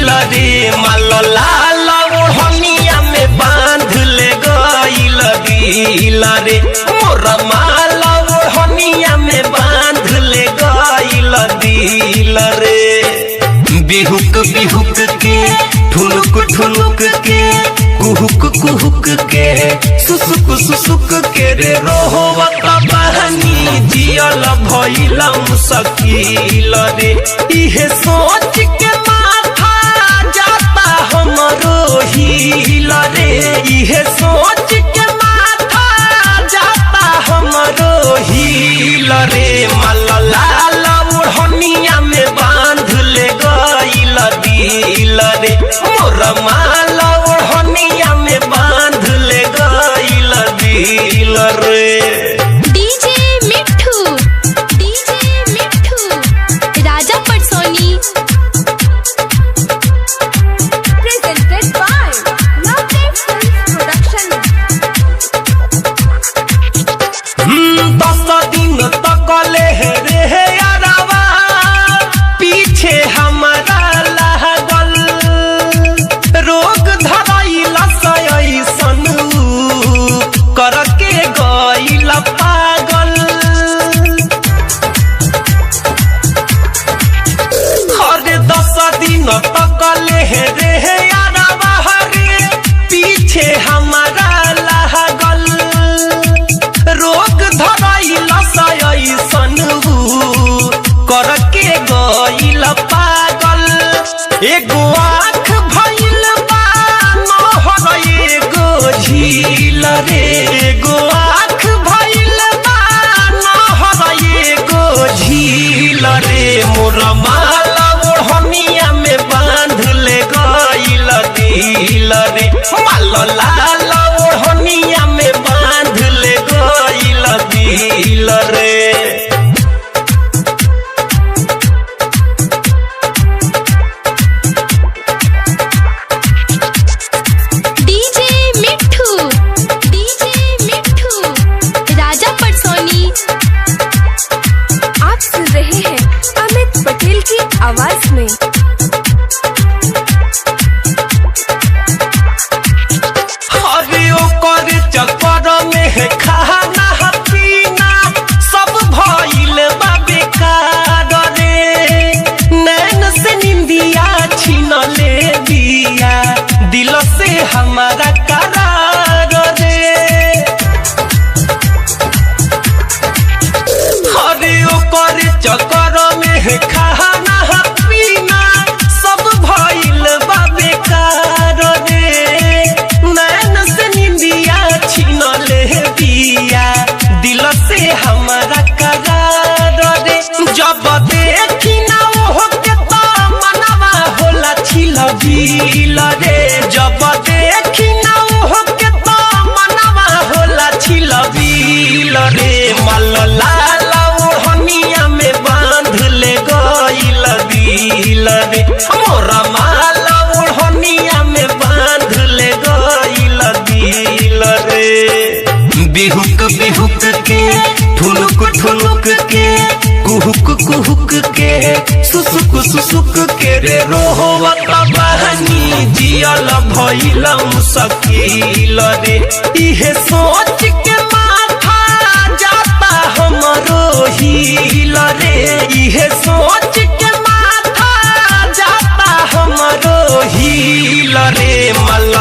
गईल रे माल लाल ओढ़निया में बांध ले गईल दिल रे मोर माल ओढ़निया में बांध ले गईल दिल रे। बिहुक बिहुक के ठुनुक ठुनुक के कुहुक कुहुक के सुसुक सुसुक के रे रोहवत बहनी जियल भइल मुश्किल रे। इहे सोच के माथा जाता हमरो हिल रे। इहे सोच के माथा जाता हमरो हिल रे। माल लाल ओढ़निया में बांध ले गईल दिल रे मोर माल ओढ़निया में बांध ले गईल दिल रे। DJ Mitthu Raja Patsoni presented by Love Films Production। 10 दिन तक ले रे यारवा पीछे हमारा लागल रोग धरैला सैसन करके गईल पागल। हर 10 दिन तक ले रे यारवा रे पीछे हमारा लागल रोग धरैला सैसन करके गईल पागल। एगो आँख भइल बा नहर एगो झील रे। एगो आँख भइल बा नहर एगो झील रे मोर माल ओढ़निया में बांध ले गईल दिल रे माल लाल ओढ़निया में बांध ले गईल दिल रे। डीजे मिट्ठू राजा पटसोनी। आप सुन रहे हैं अमित पटेल की आवाज में। अरे ओकर चक्कर में खाना पीना सब भइल बा बेकार रे। नैन से निंदिया छीन ले दिया दिल से हमारा करार रे। अरे ओकर चक्कर में खाना पीना सब भइल बा बेकार रे। नैन से निंदिया छीन ले दिया दिल से हमारा करार रे। जब देखी ना ओहो के तो मनवा होला छिल बिल रे। जब देखी ना ओहो के तो मनवा होला छिल बिल रे माल लाल ओढ़निया में बांध ले गईल दिल रे मोर माल ओढ़निया में बांध ले गईल दिल रे। बिहुक बिहुक के ठुनुक ठुनुक के कुहुक कुहुक के सुसुक सुसुक के रे रोहवत बहनी जियल भइल मुश्किल रे। इहे सोच के माथा जाता हमरो हिल रे। इहे सोच के माथा जाता हमरो हिल रे माल